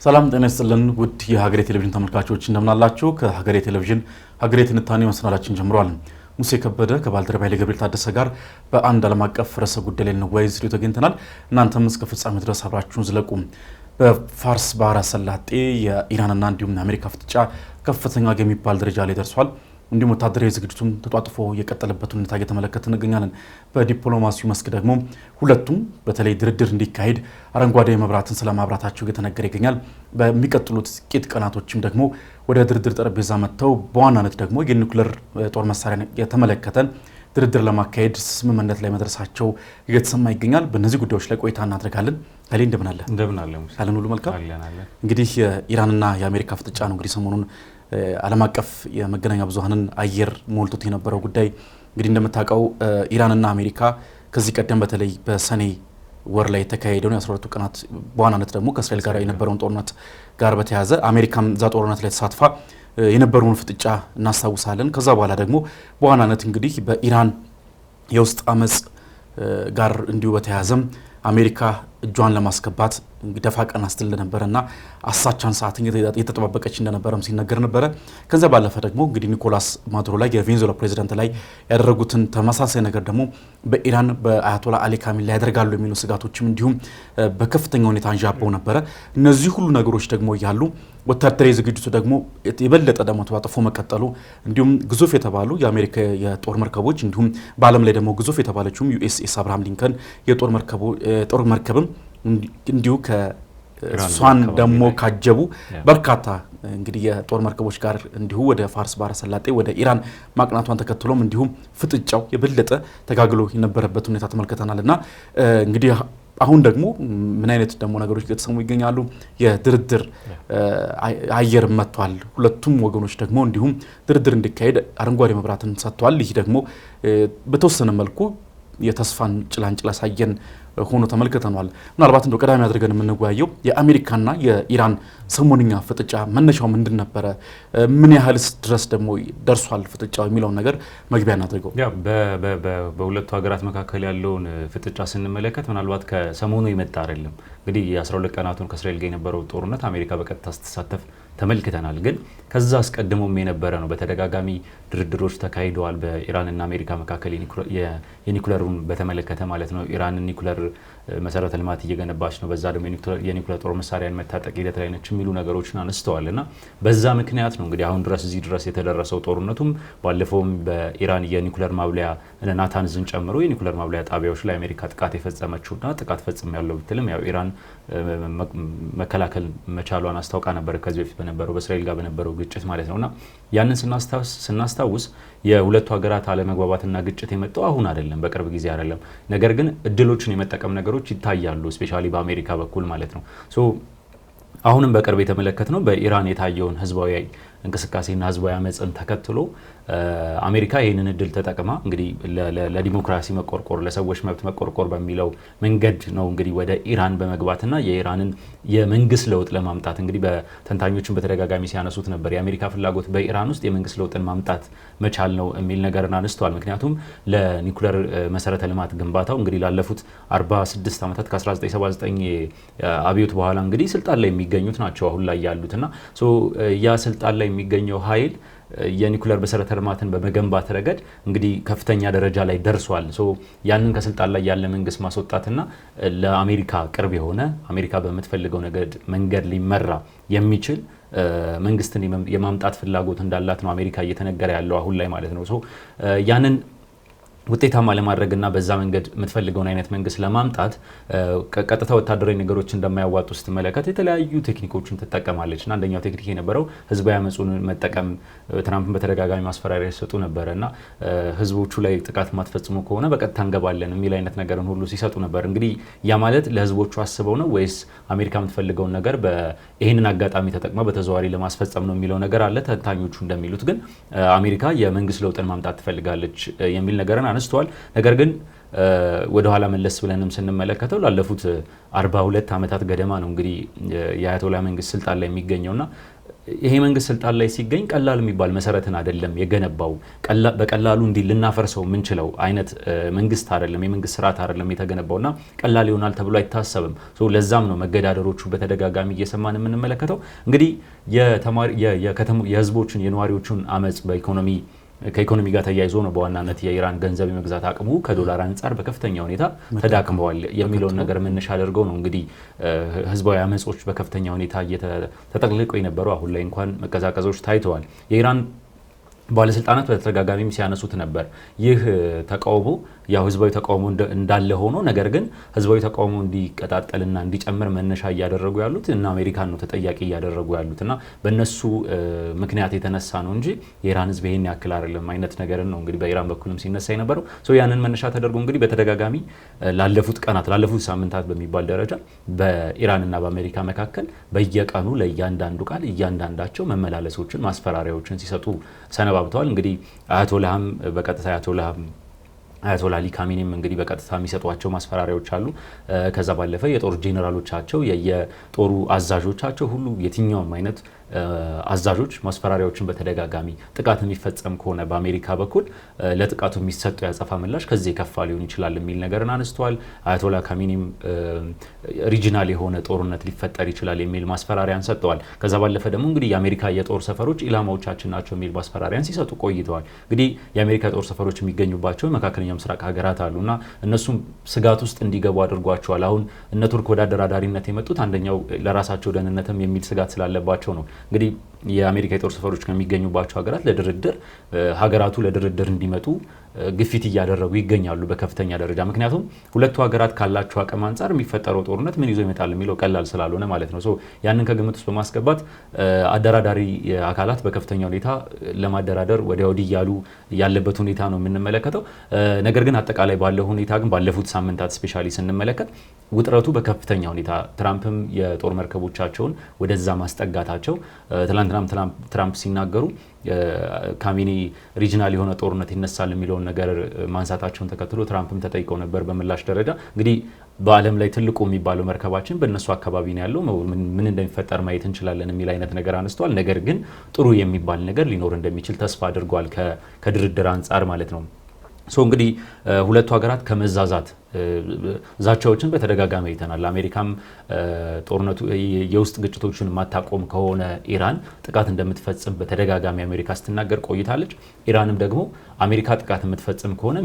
ሰላም ጤና ይስጥልን ውድ የሀገሬ ቴሌቪዥን ተመልካቾች እንደምን አላችሁ? ከሀገሬ ቴሌቪዥን ሀገሬ ትንታኔ መሰናዳችን ጀምሯል። ሙሴ ከበደ ከባልደረባዬ ገብርኤል ታደሰ ጋር በአንድ ዓለም አቀፍ ርዕሰ ጉዳይ ላይ እንወያይ ስቱዲዮ ተገኝተናል። እናንተም እስከ ፍጻሜ ድረስ አብራችሁን ዝለቁ። በፋርስ ባህረ ሰላጤ የኢራንና እንዲሁም የአሜሪካ ፍጥጫ ከፍተኛ የሚባል ደረጃ ላይ ደርሷል። እንዲሁም ወታደራዊ ዝግጅቱን ተጧጥፎ የቀጠለበት ሁኔታ እየተመለከትን እንገኛለን። በዲፕሎማሲው መስክ ደግሞ ሁለቱም በተለይ ድርድር እንዲካሄድ አረንጓዴ መብራትን ስለማብራታቸው እየተነገረ ይገኛል። በሚቀጥሉት ጥቂት ቀናቶችም ደግሞ ወደ ድርድር ጠረጴዛ መጥተው በዋናነት ደግሞ የኒውክሌር ጦር መሳሪያ የተመለከተ ድርድር ለማካሄድ ስምምነት ላይ መድረሳቸው እየተሰማ ይገኛል። በእነዚህ ጉዳዮች ላይ ቆይታ እናደርጋለን። ከሌ እንደምን አለ? ያለን ሁሉ መልካም። እንግዲህ የኢራንና የአሜሪካ ፍጥጫ ነው እንግዲህ ሰሞኑን ዓለም አቀፍ የመገናኛ ብዙሃንን አየር ሞልቶት የነበረው ጉዳይ። እንግዲህ እንደምታውቀው ኢራንና አሜሪካ ከዚህ ቀደም በተለይ በሰኔ ወር ላይ የተካሄደውን የ12 ቀናት በዋናነት ደግሞ ከእስራኤል ጋር የነበረውን ጦርነት ጋር በተያያዘ አሜሪካም እዛ ጦርነት ላይ ተሳትፋ የነበረውን ፍጥጫ እናስታውሳለን። ከዛ በኋላ ደግሞ በዋናነት እንግዲህ በኢራን የውስጥ አመጽ ጋር እንዲሁ በተያያዘም አሜሪካ እጇን ለማስገባት ደፋ ቀና ስትል እንደነበረና አሳቻን ሰዓት እየተጠባበቀች እንደነበረም ሲነገር ነበረ። ከዛ ባለፈ ደግሞ እንግዲህ ኒኮላስ ማዱሮ ላይ የቬኔዙዌላ ፕሬዚዳንት ላይ ያደረጉትን ተመሳሳይ ነገር ደግሞ በኢራን በአያቶላ አሊ ካሚል ላይ ያደርጋሉ የሚሉ ስጋቶችም እንዲሁም በከፍተኛ ሁኔታ አንዣበው ነበረ። እነዚህ ሁሉ ነገሮች ደግሞ እያሉ ወታደራዊ ዝግጅቱ ደግሞ የበለጠ ደግሞ ተዋጥፎ መቀጠሉ እንዲሁም ግዙፍ የተባሉ የአሜሪካ የጦር መርከቦች እንዲሁም በዓለም ላይ ደግሞ ግዙፍ የተባለችውም ዩኤስኤስ አብርሃም ሊንከን የጦር መርከብም እንዲሁ ከሷን ደግሞ ካጀቡ በርካታ እንግዲህ የጦር መርከቦች ጋር እንዲሁ ወደ ፋርስ ባህረ ሰላጤ ወደ ኢራን ማቅናቷን ተከትሎም እንዲሁም ፍጥጫው የበለጠ ተጋግሎ የነበረበት ሁኔታ ተመልክተናልና እንግዲህ አሁን ደግሞ ምን አይነት ደግሞ ነገሮች እየተሰሙ ይገኛሉ? የድርድር አየር መጥቷል። ሁለቱም ወገኖች ደግሞ እንዲሁም ድርድር እንዲካሄድ አረንጓዴ መብራትን ሰጥቷል። ይህ ደግሞ በተወሰነ መልኩ የተስፋን ጭላንጭል ያሳየን ሆኖ ተመልክተናል። ምናልባት እንደው ቀዳሚ አድርገን የምንወያየው የአሜሪካና የኢራን ሰሞንኛ ፍጥጫ መነሻው ምንድን ነበረ? ምን ያህልስ ድረስ ደግሞ ደርሷል ፍጥጫው የሚለውን ነገር መግቢያ እናድርገው። ያ በሁለቱ ሀገራት መካከል ያለውን ፍጥጫ ስንመለከት ምናልባት ከሰሞኑ የመጣ አይደለም። እንግዲህ የ12 ቀናቱን ከእስራኤል ጋር የነበረው ጦርነት አሜሪካ በቀጥታ ስትሳተፍ ተመልክተናል። ግን ከዛ አስቀድሞም የነበረ ነው። በተደጋጋሚ ድርድሮች ተካሂደዋል በኢራንና አሜሪካ መካከል የኒኩለሩን በተመለከተ ማለት ነው። ኢራን ኒኩለር መሰረተ ልማት እየገነባች ነው፣ በዛ ደግሞ የኒኩለር ጦር መሳሪያን መታጠቅ ሂደት ላይ ነች የሚሉ ነገሮችን አነስተዋል እና በዛ ምክንያት ነው እንግዲህ አሁን ድረስ እዚህ ድረስ የተደረሰው ጦርነቱም። ባለፈውም በኢራን የኒኩለር ማብለያ ናታንዝን ጨምሮ የኒኩለር ማብለያ ጣቢያዎች ላይ አሜሪካ ጥቃት የፈጸመችውና ጥቃት ፈጽም ያለው ብትልም ያው ኢራን መከላከል መቻሏን አስታውቃ ነበር ከዚህ በፊት በነበረው በእስራኤል ጋር በነበረው ግጭት ማለት ነውና ያንን ስናስታውስ የሁለቱ ሀገራት አለመግባባትና ግጭት የመጣው አሁን አይደለም፣ በቅርብ ጊዜ አይደለም። ነገር ግን እድሎችን የመጠቀም ነገሮች ይታያሉ፣ ስፔሻሊ በአሜሪካ በኩል ማለት ነው። አሁንም በቅርብ የተመለከትነው በኢራን የታየውን ህዝባዊ እንቅስቃሴና ህዝባዊ አመጽን ተከትሎ አሜሪካ ይህንን እድል ተጠቅማ እንግዲህ ለዲሞክራሲ መቆርቆር ለሰዎች መብት መቆርቆር በሚለው መንገድ ነው እንግዲህ ወደ ኢራን በመግባትና የኢራንን የመንግስት ለውጥ ለማምጣት እንግዲህ በተንታኞችን በተደጋጋሚ ሲያነሱት ነበር። የአሜሪካ ፍላጎት በኢራን ውስጥ የመንግስት ለውጥን ማምጣት መቻል ነው የሚል ነገርን አነስተዋል። ምክንያቱም ለኒኩለር መሰረተ ልማት ግንባታው እንግዲህ ላለፉት 46 ዓመታት ከ1979 አብዮት በኋላ እንግዲህ ስልጣን ላይ የሚገኙት ናቸው አሁን ላይ ያሉትና ያ ስልጣን ላይ የሚገኘው ኃይል የኒኩለር መሰረተ ልማትን በመገንባት ረገድ እንግዲህ ከፍተኛ ደረጃ ላይ ደርሷል። ያንን ከስልጣን ላይ ያለ መንግስት ማስወጣትና ለአሜሪካ ቅርብ የሆነ አሜሪካ በምትፈልገው መንገድ ሊመራ የሚችል መንግስትን የማምጣት ፍላጎት እንዳላት ነው አሜሪካ እየተነገረ ያለው አሁን ላይ ማለት ነው። ያንን ውጤታማ ለማድረግና በዛ መንገድ የምትፈልገውን አይነት መንግስት ለማምጣት ቀጥታ ወታደራዊ ነገሮች እንደማያዋጡ ስትመለከት የተለያዩ ቴክኒኮችን ትጠቀማለች እና አንደኛው ቴክኒክ የነበረው ህዝባዊ አመጹን መጠቀም። ትራምፕን በተደጋጋሚ ማስፈራሪያ ሲሰጡ ነበርና ህዝቦቹ ላይ ጥቃት ማትፈጽሙ ከሆነ በቀጥታ እንገባለን የሚል አይነት ነገርን ሁሉ ሲሰጡ ነበር። እንግዲህ ያ ማለት ለህዝቦቹ አስበው ነው ወይስ አሜሪካ የምትፈልገውን ነገር ይህንን አጋጣሚ ተጠቅማ በተዘዋዋሪ ለማስፈጸም ነው የሚለው ነገር አለ። ተንታኞቹ እንደሚሉት ግን አሜሪካ የመንግስት ለውጥን ማምጣት ትፈልጋለች የሚል ነገርን አነስተዋል። ነገር ግን ወደ ኋላ መለስ ብለንም ስንመለከተው ላለፉት 42 ዓመታት ገደማ ነው እንግዲህ የአያቶላ መንግስት ስልጣን ላይ የሚገኘውና ይሄ መንግስት ስልጣን ላይ ሲገኝ ቀላል የሚባል መሰረትን አይደለም የገነባው በቀላሉ እንዲህ ልናፈርሰው የምንችለው አይነት መንግስት አይደለም የመንግስት ስርዓት አይደለም የተገነባውና ቀላል ይሆናል ተብሎ አይታሰብም ለዛም ነው መገዳደሮቹ በተደጋጋሚ እየሰማን የምንመለከተው እንግዲህ የህዝቦችን የነዋሪዎችን አመጽ ከኢኮኖሚ ጋር ተያይዞ ነው በዋናነት የኢራን ገንዘብ የመግዛት አቅሙ ከዶላር አንፃር በከፍተኛ ሁኔታ ተዳክመዋል የሚለውን ነገር መነሻ አድርገው ነው እንግዲህ ህዝባዊ አመጾች በከፍተኛ ሁኔታ ተጠቅልቀው የነበሩ አሁን ላይ እንኳን መቀዛቀዞች ታይተዋል የኢራን ባለስልጣናት በተደጋጋሚም ሲያነሱት ነበር ይህ ተቃውሞ ያው ህዝባዊ ተቃውሞ እንዳለ ሆኖ ነገር ግን ህዝባዊ ተቃውሞ እንዲቀጣጠልና እንዲጨምር መነሻ እያደረጉ ያሉት እና አሜሪካን ነው ተጠያቂ እያደረጉ ያሉትና በእነሱ ምክንያት የተነሳ ነው እንጂ የኢራን ህዝብ ይሄን ያክል አይደለም አይነት ነገር ነው እንግዲህ በኢራን በኩልም ሲነሳ የነበረው ያንን መነሻ ተደርጎ እንግዲህ በተደጋጋሚ ላለፉት ሳምንታት በሚባል ደረጃ በኢራንና በአሜሪካ መካከል በየቀኑ ለእያንዳንዱ ቃል እያንዳንዳቸው መመላለሶችን ማስፈራሪያዎችን ሲሰጡ ሰነባብተዋል እንግዲህ አያቶላህም በቀጥታ አያቶላ አሊ ካሚኒም እንግዲህ በቀጥታ የሚሰጧቸው ማስፈራሪያዎች አሉ ከዛ ባለፈ የጦር ጄኔራሎቻቸው የጦሩ አዛዦቻቸው ሁሉ የትኛውም አይነት አዛዦች ማስፈራሪያዎችን በተደጋጋሚ ጥቃት የሚፈጸም ከሆነ በአሜሪካ በኩል ለጥቃቱ የሚሰጠው ያጸፋ ምላሽ ከዚህ የከፋ ሊሆን ይችላል የሚል ነገርን አነስተዋል አያቶላ ካሚኒም ሪጂናል የሆነ ጦርነት ሊፈጠር ይችላል የሚል ማስፈራሪያን ሰጥተዋል ከዛ ባለፈ ደግሞ እንግዲህ የአሜሪካ የጦር ሰፈሮች ኢላማዎቻችን ናቸው የሚል ማስፈራሪያን ሲሰጡ ቆይተዋል እንግዲህ የአሜሪካ የጦር ሰፈሮች የሚገኙባቸው መካከለኛው ምስራቅ ሀገራት አሉና እነሱም ስጋት ውስጥ እንዲገቡ አድርጓቸዋል አሁን እነ ቱርክ ወደ አደራዳሪነት የመጡት አንደኛው ለራሳቸው ደህንነትም የሚል ስጋት ስላለባቸው ነው እንግዲህ የአሜሪካ የጦር ሰፈሮች ከሚገኙባቸው ሀገራት ሀገራቱ ለድርድር እንዲመጡ ግፊት እያደረጉ ይገኛሉ በከፍተኛ ደረጃ ምክንያቱም ሁለቱ ሀገራት ካላቸው አቅም አንፃር የሚፈጠረው ጦርነት ምን ይዞ ይመጣል የሚለው ቀላል ስላልሆነ ማለት ነው ያንን ከግምት ውስጥ በማስገባት አደራዳሪ አካላት በከፍተኛ ሁኔታ ለማደራደር ወዲያ ወዲህ እያሉ ያለበት ሁኔታ ነው የምንመለከተው ነገር ግን አጠቃላይ ባለው ሁኔታ ግን ባለፉት ሳምንታት ስፔሻሊ ስንመለከት ውጥረቱ በከፍተኛ ሁኔታ ትራምፕም የጦር መርከቦቻቸውን ወደዛ ማስጠጋታቸው ትላንትናም ትራምፕ ሲናገሩ ካሚኒ ሪጂናል የሆነ ጦርነት ይነሳል የሚለውን ነገር ማንሳታቸውን ተከትሎ ትራምፕም ተጠይቀው ነበር በምላሽ ደረጃ እንግዲህ በዓለም ላይ ትልቁ የሚባለው መርከባችን በእነሱ አካባቢ ነው ያለው ምን እንደሚፈጠር ማየት እንችላለን የሚል አይነት ነገር አነስተዋል ነገር ግን ጥሩ የሚባል ነገር ሊኖር እንደሚችል ተስፋ አድርጓል ከድርድር አንጻር ማለት ነው እንግዲህ ሁለቱ ሀገራት ከመዛዛት ዛቻዎችን በተደጋጋሚ አይተናል አሜሪካም ጦርነቱ የውስጥ ግጭቶችን ማታቆም ከሆነ ኢራን ጥቃት እንደምትፈጽም በተደጋጋሚ አሜሪካ ስትናገር ቆይታለች ኢራንም ደግሞ አሜሪካ ጥቃት የምትፈጽም ከሆነ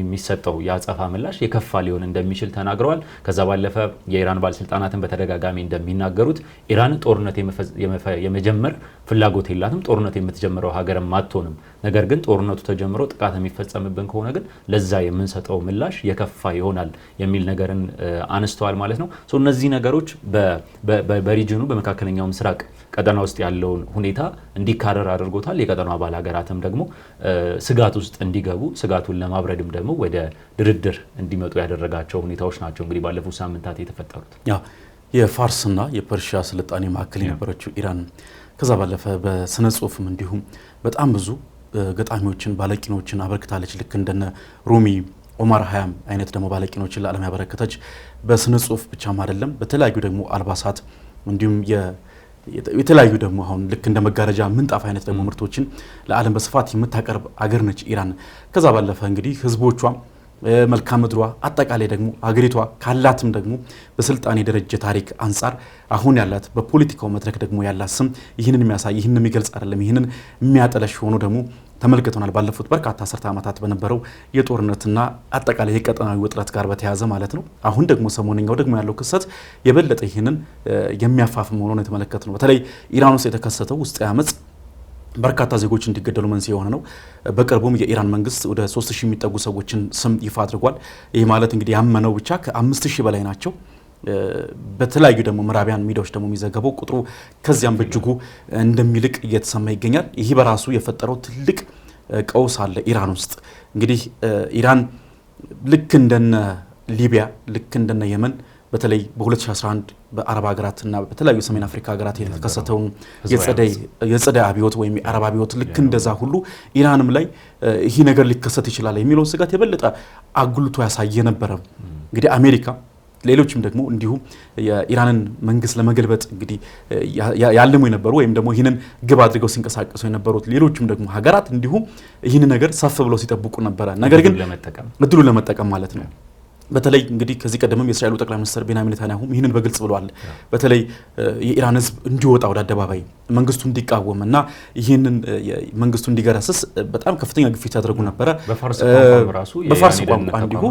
የሚሰጠው ያጸፋ ምላሽ የከፋ ሊሆን እንደሚችል ተናግረዋል ከዛ ባለፈ የኢራን ባለስልጣናትን በተደጋጋሚ እንደሚናገሩት ኢራን ጦርነት የመጀመር ፍላጎት የላትም ጦርነት የምትጀምረው ሀገርም አትሆንም ነገር ግን ጦርነቱ ተጀምሮ ጥቃት የሚፈጸምብን ከሆነ ግን ለዛ የምንሰጠው ምላሽ የከፋ ይሆናል የሚል ነገርን አነስተዋል ማለት ነው እነዚህ ነገሮች በሪጅኑ በመካከለኛው ምስራቅ ቀጠና ውስጥ ያለውን ሁኔታ እንዲካረር አድርጎታል የቀጠናው አባል ሀገራትም ደግሞ ስጋት ውስጥ እንዲገቡ ስጋቱን ለማብረድም ደግሞ ወደ ድርድር እንዲመጡ ያደረጋቸው ሁኔታዎች ናቸው እንግዲህ ባለፉት ሳምንታት የተፈጠሩት የፋርስና የፐርሺያ ስልጣኔ ማዕከል የነበረችው ኢራን ከዛ ባለፈ በስነ ጽሁፍም እንዲሁም በጣም ብዙ ገጣሚዎችን ባለቂኖችን አበርክታለች ልክ እንደነ ሩሚ ኦማር ሀያም አይነት ደግሞ ባለቂኖችን ለዓለም ያበረከተች በስነ ጽሁፍ ብቻም አይደለም በተለያዩ ደግሞ አልባሳት እንዲሁም የተለያዩ ደግሞ አሁን ልክ እንደ መጋረጃ ምንጣፍ አይነት ደግሞ ምርቶችን ለዓለም በስፋት የምታቀርብ አገር ነች ኢራን ከዛ ባለፈ እንግዲህ ህዝቦቿ መልካም ምድሯ አጠቃላይ ደግሞ ሀገሪቷ ካላትም ደግሞ በስልጣኔ ደረጃ ታሪክ አንፃር አሁን ያላት በፖለቲካው መድረክ ደግሞ ያላት ስም ይህንን የሚያሳይ ይህንን የሚገልጽ አይደለም ይህንን የሚያጠለሽ ሆኖ ደግሞ ተመልክተናል ባለፉት በርካታ አስርተ ዓመታት በነበረው የጦርነትና አጠቃላይ የቀጠናዊ ውጥረት ጋር በተያያዘ ማለት ነው አሁን ደግሞ ሰሞነኛው ደግሞ ያለው ክስተት የበለጠ ይህንን የሚያፋፍም ሆኖ ነው የተመለከትነው በተለይ ኢራን ውስጥ የተከሰተው ውስጥ ያመጽ በርካታ ዜጎች እንዲገደሉ መንስኤ የሆነ ነው በቅርቡም የኢራን መንግስት ወደ 3000 የሚጠጉ ሰዎችን ስም ይፋ አድርጓል ይህ ማለት እንግዲህ ያመነው ብቻ ከ5000 በላይ ናቸው በተለያዩ ደግሞ ምዕራባውያን ሚዲያዎች ደግሞ የሚዘገበው ቁጥሩ ከዚያም በእጅጉ እንደሚልቅ እየተሰማ ይገኛል ይህ በራሱ የፈጠረው ትልቅ ቀውስ አለ ኢራን ውስጥ እንግዲህ ኢራን ልክ እንደነ ሊቢያ ልክ እንደነ የመን በተለይ በ2011 በአረብ ሀገራትና በተለያዩ ሰሜን አፍሪካ ሀገራት የተከሰተውን የጸደይ አብዮት ወይም የአረብ አብዮት ልክ እንደዛ ሁሉ ኢራንም ላይ ይህ ነገር ሊከሰት ይችላል የሚለው ስጋት የበለጠ አጉልቶ ያሳየ ነበር እንግዲህ አሜሪካ ሌሎችም ደግሞ እንዲሁ የኢራንን መንግስት ለመገልበጥ እንግዲህ ያለሙ የነበሩ ወይም ደግሞ ይህንን ግብ አድርገው ሲንቀሳቀሱ የነበሩት ሌሎችም ደግሞ ሀገራት እንዲሁ ይህንን ነገር ሰፍ ብለው ሲጠብቁ ነበረ። ነገር ግን እድሉን ለመጠቀም ማለት ነው። በተለይ እንግዲህ ከዚህ ቀደምም የእስራኤሉ ጠቅላይ ሚኒስትር ቤንያሚን ኔታንያሁ ይህንን በግልጽ ብለዋል። በተለይ የኢራን ህዝብ እንዲወጣ ወደ አደባባይ መንግስቱ እንዲቃወም እና ይህንን መንግስቱ እንዲገረስስ በጣም ከፍተኛ ግፊት ያደርጉ ነበረ። በፋርስ ቋንቋ እንዲሁ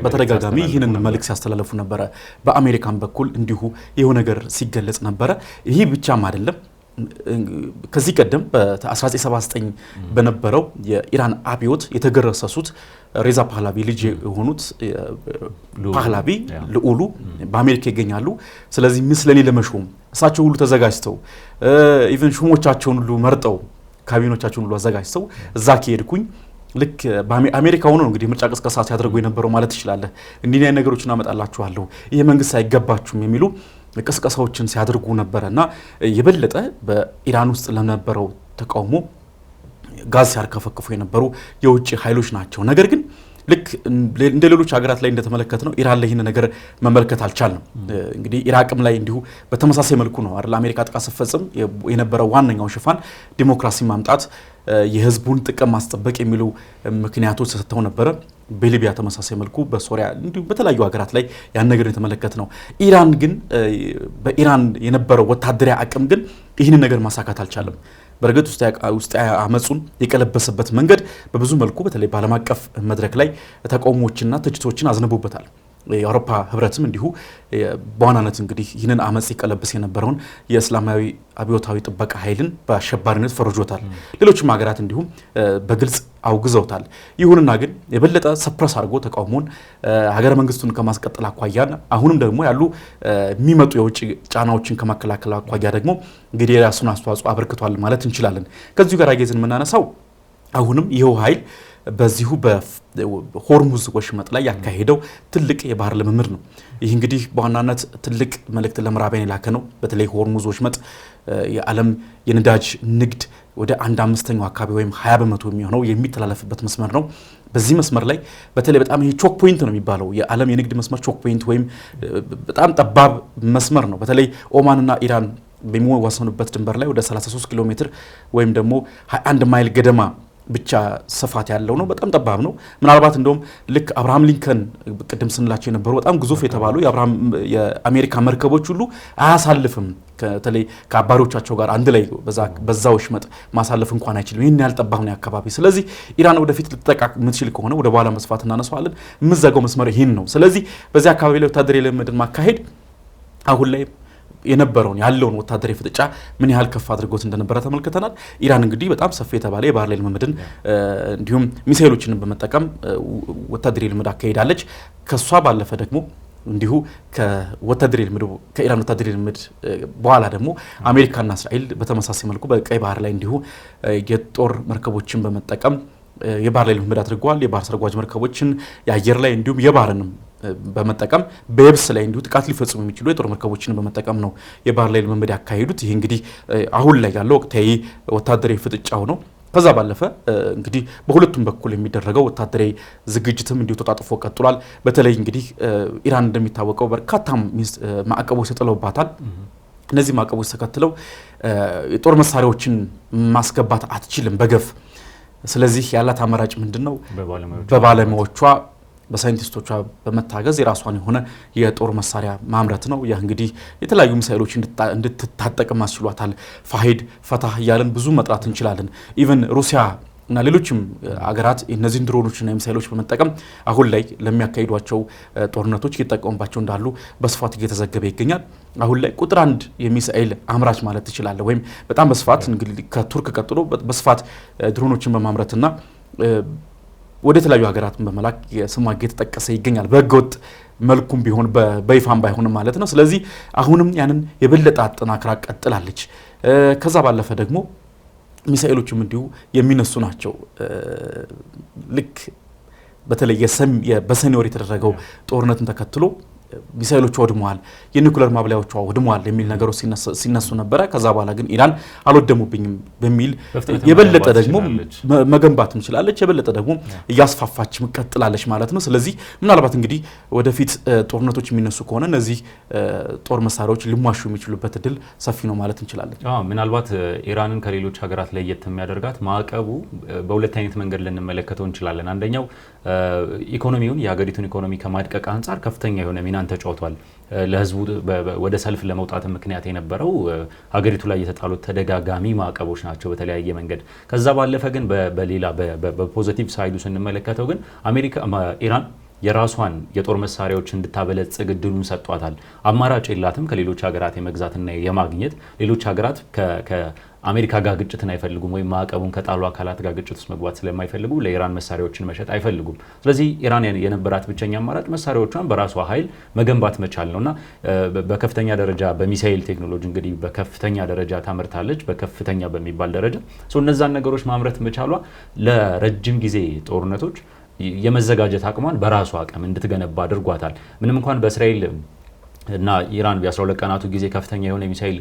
በተደጋጋሚ ይህንን መልእክት ሲያስተላልፉ ነበረ። በአሜሪካን በኩል እንዲሁ ይኸው ነገር ሲገለጽ ነበረ። ይህ ብቻም አይደለም። ከዚህ ቀደም በ1979 በነበረው የኢራን አብዮት የተገረሰሱት ሬዛ ፓህላቪ ልጅ የሆኑት ፓህላቪ ልዑሉ በአሜሪካ ይገኛሉ። ስለዚህ ምስለኔ ለመሾም እሳቸው ሁሉ ተዘጋጅተው ኢቨን ሹሞቻቸውን ሁሉ መርጠው ካቢኖቻቸውን ሁሉ አዘጋጅተው እዛ ከሄድኩኝ ልክ በአሜሪካ ሆኖ ነው እንግዲህ ምርጫ ቅስቀሳ ሲያደርጉ የነበረው ማለት ትችላለህ። እንዲህ አይነት ነገሮችን አመጣላችኋለሁ፣ ይሄ መንግስት አይገባችሁም የሚሉ ቅስቀሳዎችን ሲያደርጉ ነበረና የበለጠ በኢራን ውስጥ ለነበረው ተቃውሞ ጋዝ ሲያርከፈክፉ የነበሩ የውጭ ኃይሎች ናቸው። ነገር ግን ልክ እንደ ሌሎች ሀገራት ላይ እንደተመለከትነው ኢራን ላይ ይህን ነገር መመልከት አልቻልንም። እንግዲህ ኢራቅም ላይ እንዲሁ በተመሳሳይ መልኩ ነው አይደል አሜሪካ ጥቃት ስትፈጽም የነበረው ዋነኛው ሽፋን ዲሞክራሲ ማምጣት፣ የህዝቡን ጥቅም ማስጠበቅ የሚሉ ምክንያቶች ተሰጥተው ነበረ። በሊቢያ ተመሳሳይ መልኩ፣ በሶሪያ እንዲሁ በተለያዩ ሀገራት ላይ ያን ነገር የተመለከትነው። ኢራን ግን በኢራን የነበረው ወታደራዊ አቅም ግን ይህንን ነገር ማሳካት አልቻለም። በርግጥ ውስጥ አመጹን የቀለበሰበት መንገድ በብዙ መልኩ በተለይ በዓለም አቀፍ መድረክ ላይ ተቃውሞዎችና ትችቶችን አዝንቦበታል። የአውሮፓ ህብረትም እንዲሁ በዋናነት እንግዲህ ይህንን አመጽ ይቀለብስ የነበረውን የእስላማዊ አብዮታዊ ጥበቃ ኃይልን በአሸባሪነት ፈርጆታል። ሌሎችም ሀገራት እንዲሁም በግልጽ አውግዘውታል። ይሁንና ግን የበለጠ ሰፕረስ አድርጎ ተቃውሞን ሀገረ መንግስቱን ከማስቀጠል አኳያ አሁንም ደግሞ ያሉ የሚመጡ የውጭ ጫናዎችን ከማከላከል አኳያ ደግሞ እንግዲህ የራሱን አስተዋጽኦ አበርክቷል ማለት እንችላለን። ከዚሁ ጋር አያይዘን የምናነሳው አሁንም ይኸው ኃይል በዚሁ በሆርሙዝ ወሽመጥ ላይ ያካሄደው ትልቅ የባህር ልምምድ ነው። ይህ እንግዲህ በዋናነት ትልቅ መልእክት ለምዕራባውያን የላከ ነው። በተለይ ሆርሙዝ ወሽመጥ የዓለም የነዳጅ ንግድ ወደ 1/5 አካባቢ ወይም 20% የሚሆነው የሚተላለፍበት መስመር ነው። በዚህ መስመር ላይ በተለይ በጣም ይሄ ቾክ ፖይንት ነው የሚባለው የዓለም የንግድ መስመር ቾክ ፖይንት ወይም በጣም ጠባብ መስመር ነው። በተለይ ኦማንና ኢራን በሚዋሰኑበት ድንበር ላይ ወደ 33 ኪሎ ሜትር ወይም ደግሞ 21 ማይል ገደማ ብቻ ስፋት ያለው ነው። በጣም ጠባብ ነው። ምናልባት እንደውም ልክ አብርሃም ሊንከን ቅድም ስንላቸው የነበሩ በጣም ግዙፍ የተባሉ የአሜሪካ መርከቦች ሁሉ አያሳልፍም። በተለይ ከአባሪዎቻቸው ጋር አንድ ላይ በዛ ወሽመጥ ማሳለፍ እንኳን አይችልም። ይህን ያህል ጠባብ ነው አካባቢ። ስለዚህ ኢራን ወደፊት ልትጠቃ የምትችል ከሆነ ወደ በኋላ መስፋት እናነሳዋለን። የምትዘጋው መስመር ይህን ነው። ስለዚህ በዚህ አካባቢ ላይ ወታደራዊ ልምምድን ማካሄድ አሁን ላይ የነበረውን ያለውን ወታደራዊ ፍጥጫ ምን ያህል ከፍ አድርጎት እንደነበረ ተመልክተናል። ኢራን እንግዲህ በጣም ሰፊ የተባለ የባህር ላይ ልምምድን እንዲሁም ሚሳኤሎችን በመጠቀም ወታደራዊ ልምምድ አካሄዳለች። ከሷ ባለፈ ደግሞ እንዲሁ ከኢራን ወታደራዊ ልምምድ በኋላ ደግሞ አሜሪካና እስራኤል በተመሳሳይ መልኩ በቀይ ባህር ላይ እንዲሁ የጦር መርከቦችን በመጠቀም የባህር ላይ ልምምድ አድርገዋል። የባህር ሰርጓጅ መርከቦችን የአየር ላይ እንዲሁም የባህርንም በመጠቀም በየብስ ላይ እንዲሁ ጥቃት ሊፈጽሙ የሚችሉ የጦር መርከቦችን በመጠቀም ነው የባህር ላይ ልምምድ ያካሄዱት። ይህ እንግዲህ አሁን ላይ ያለው ወቅታዊ ወታደራዊ ፍጥጫው ነው። ከዛ ባለፈ እንግዲህ በሁለቱም በኩል የሚደረገው ወታደራዊ ዝግጅትም እንዲሁ ተጣጥፎ ቀጥሏል። በተለይ እንግዲህ ኢራን እንደሚታወቀው በርካታ ማዕቀቦች ተጥለውባታል። እነዚህ ማዕቀቦች ተከትለው የጦር መሳሪያዎችን ማስገባት አትችልም በገፍ። ስለዚህ ያላት አማራጭ ምንድነው? በባለሙያዎቿ በሳይንቲስቶቿ በመታገዝ የራሷን የሆነ የጦር መሳሪያ ማምረት ነው። ያ እንግዲህ የተለያዩ ሚሳኤሎች እንድትታጠቅም አስችሏታል። ፋሂድ፣ ፈታህ እያለን ብዙ መጥራት እንችላለን። ኢቨን ሩሲያ እና ሌሎችም አገራት እነዚህን ድሮኖችና ሚሳኤሎች በመጠቀም አሁን ላይ ለሚያካሂዷቸው ጦርነቶች እየተጠቀሙባቸው እንዳሉ በስፋት እየተዘገበ ይገኛል። አሁን ላይ ቁጥር 1 የሚሳኤል አምራች ማለት ትችላለ። ወይም በጣም በስፋት እንግዲህ ከቱርክ ቀጥሎ በስፋት ድሮኖችን በማምረትና ወደ ተለያዩ ሀገራትን በመላክ የስሟ እየተጠቀሰ ይገኛል። በህገወጥ መልኩም ቢሆን በይፋም ባይሆንም ማለት ነው። ስለዚህ አሁንም ያንን የበለጠ አጠናክራ ቀጥላለች። ከዛ ባለፈ ደግሞ ሚሳኤሎችም እንዲሁ የሚነሱ ናቸው። ልክ በተለይ በሰኔ ወር የተደረገው ጦርነትን ተከትሎ ሚሳኤሎቿ ወድመዋል፣ የኒኩለር ማብላያዎቿ ወድመዋል የሚል ነገሮች ሲነሱ ነበረ። ከዛ በኋላ ግን ኢራን አልወደሙብኝም በሚል የበለጠ ደግሞ መገንባትም ችላለች፣ የበለጠ ደግሞ እያስፋፋች ቀጥላለች ማለት ነው። ስለዚህ ምናልባት እንግዲህ ወደፊት ጦርነቶች የሚነሱ ከሆነ እነዚህ ጦር መሳሪያዎች ሊሟሹ የሚችሉበት እድል ሰፊ ነው ማለት እንችላለን። ምናልባት ኢራንን ከሌሎች ሀገራት ለየት የሚያደርጋት ማዕቀቡ በሁለት አይነት መንገድ ልንመለከተው እንችላለን። አንደኛው ኢኮኖሚውን የሀገሪቱን ኢኮኖሚ ከማድቀቅ አንጻር ከፍተኛ የሆነ ሚናን ተጫውቷል። ለህዝቡ ወደ ሰልፍ ለመውጣት ምክንያት የነበረው ሀገሪቱ ላይ የተጣሉት ተደጋጋሚ ማዕቀቦች ናቸው በተለያየ መንገድ። ከዛ ባለፈ ግን በሌላ በፖዚቲቭ ሳይዱ ስንመለከተው ግን ኢራን የራሷን የጦር መሳሪያዎች እንድታበለጽግ እድሉን ሰጥቷታል። አማራጭ የላትም ከሌሎች ሀገራት የመግዛትና የማግኘት። ሌሎች ሀገራት ከአሜሪካ ጋር ግጭትን አይፈልጉም፣ ወይም ማዕቀቡን ከጣሉ አካላት ጋር ግጭት ውስጥ መግባት ስለማይፈልጉ ለኢራን መሳሪያዎችን መሸጥ አይፈልጉም። ስለዚህ ኢራን የነበራት ብቸኛ አማራጭ መሳሪያዎቿን በራሷ ኃይል መገንባት መቻል ነውና በከፍተኛ ደረጃ በሚሳኤል ቴክኖሎጂ እንግዲህ በከፍተኛ ደረጃ ታመርታለች፣ በከፍተኛ በሚባል ደረጃ እነዛን ነገሮች ማምረት መቻሏ ለረጅም ጊዜ ጦርነቶች የመዘጋጀት አቅሟን በራሷ አቅም እንድትገነባ አድርጓታል። ምንም እንኳን በእስራኤል እና ኢራን የ12 ቀናቱ ጊዜ ከፍተኛ የሆነ ሚሳኤል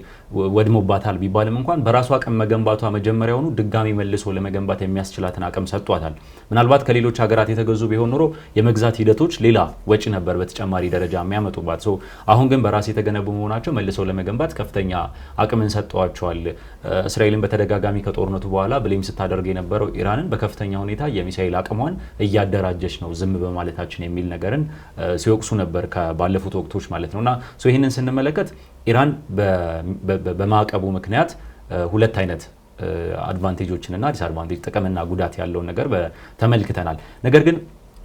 ወድሞባታል ቢባልም እንኳን በራሷ አቅም መገንባቷ መጀመሪያውኑ ድጋሚ መልሶ ለመገንባት የሚያስችላትን አቅም ሰጥቷታል። ምናልባት ከሌሎች ሀገራት የተገዙ ቢሆን ኖሮ የመግዛት ሂደቶች ሌላ ወጪ ነበር በተጨማሪ ደረጃ የሚያመጡባት። አሁን ግን በራስ የተገነቡ መሆናቸው መልሰው ለመገንባት ከፍተኛ አቅምን ሰጥቷቸዋል። እስራኤልን በተደጋጋሚ ከጦርነቱ በኋላ ብሌም ስታደርግ የነበረው ኢራንን በከፍተኛ ሁኔታ የሚሳኤል አቅሟን እያደራጀች ነው ዝም በማለታችን የሚል ነገርን ሲወቅሱ ነበር ባለፉት ወቅቶች ማለት ነውና ይህንን ስንመለከት ኢራን በማዕቀቡ ምክንያት ሁለት አይነት አድቫንቴጆችንና ዲስአድቫንቴጅ ጥቅምና ጉዳት ያለውን ነገር ተመልክተናል። ነገር ግን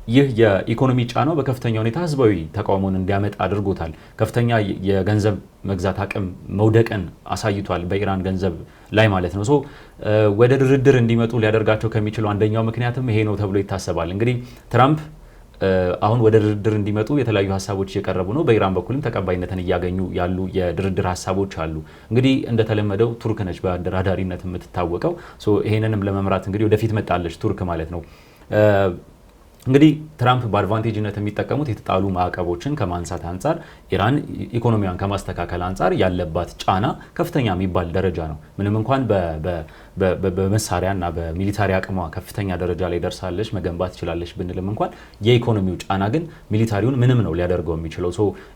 ይህ የኢኮኖሚ ጫናው በከፍተኛ ሁኔታ ህዝባዊ ተቃውሞን እንዲያመጣ አድርጎታል። ከፍተኛ የገንዘብ መግዛት አቅም መውደቅን አሳይቷል በኢራን ገንዘብ ላይ ማለት ነው። ወደ ድርድር እንዲመጡ ሊያደርጋቸው ከሚችሉ አንደኛው ምክንያትም ይሄ ነው ተብሎ ይታሰባል። እንግዲህ ትራምፕ አሁን ወደ ድርድር እንዲመጡ የተለያዩ ሀሳቦች እየቀረቡ ነው። በኢራን በኩልም ተቀባይነትን እያገኙ ያሉ የድርድር ሀሳቦች አሉ። እንግዲህ እንደተለመደው ቱርክ ነች በአደራዳሪነት የምትታወቀው። ይሄንንም ለመምራት እንግዲህ ወደፊት መጣለች ቱርክ ማለት ነው። እንግዲህ ትራምፕ በአድቫንቴጅነት የሚጠቀሙት የተጣሉ ማዕቀቦችን ከማንሳት አንጻር ኢራን ኢኮኖሚዋን ከማስተካከል አንጻር ያለባት ጫና ከፍተኛ የሚባል ደረጃ ነው። ምንም እንኳን በመሳሪያና በሚሊታሪ አቅሟ ከፍተኛ ደረጃ ላይ ደርሳለች መገንባት ትችላለች ብንልም እንኳን የኢኮኖሚው ጫና ግን ሚሊታሪውን ምንም ነው ሊያደርገው የሚችለው።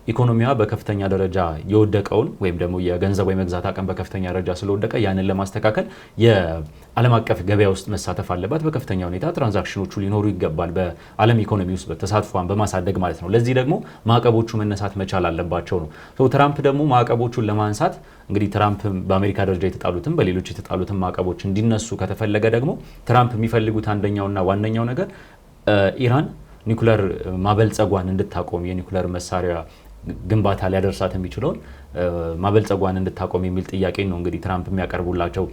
ኢኮኖሚዋ በከፍተኛ ደረጃ የወደቀውን ወይም ደግሞ የገንዘብ የመግዛት አቅም በከፍተኛ ደረጃ ስለወደቀ ያንን ለማስተካከል የዓለም አቀፍ ገበያ ውስጥ መሳተፍ አለባት። በከፍተኛ ሁኔታ ትራንዛክሽኖቹ ሊኖሩ ይገባል በዓለም ኢኮኖሚ ውስጥ ተሳትፏን በማሳደግ ማለት ነው። ለዚህ ደግሞ ማዕቀቦቹ መነሳት መቻል አለባቸው ነው። ትራምፕ ደግሞ ማዕቀቦቹን ለማንሳት እንግዲህ ትራምፕ በአሜሪካ ደረጃ የተጣሉትም በሌሎች የተጣሉትም ማዕቀቦች እንዲነሱ ከተፈለገ ደግሞ ትራምፕ የሚፈልጉት አንደኛውና ዋነኛው ነገር ኢራን ኒኩለር ማበልጸጓን እንድታቆም የኒኩለር መሳሪያ ግንባታ ሊያደርሳት የሚችለውን ማበልጸጓን እንድታቆም የሚል ጥያቄ ነው እንግዲህ ትራምፕ የሚያቀርቡላቸው።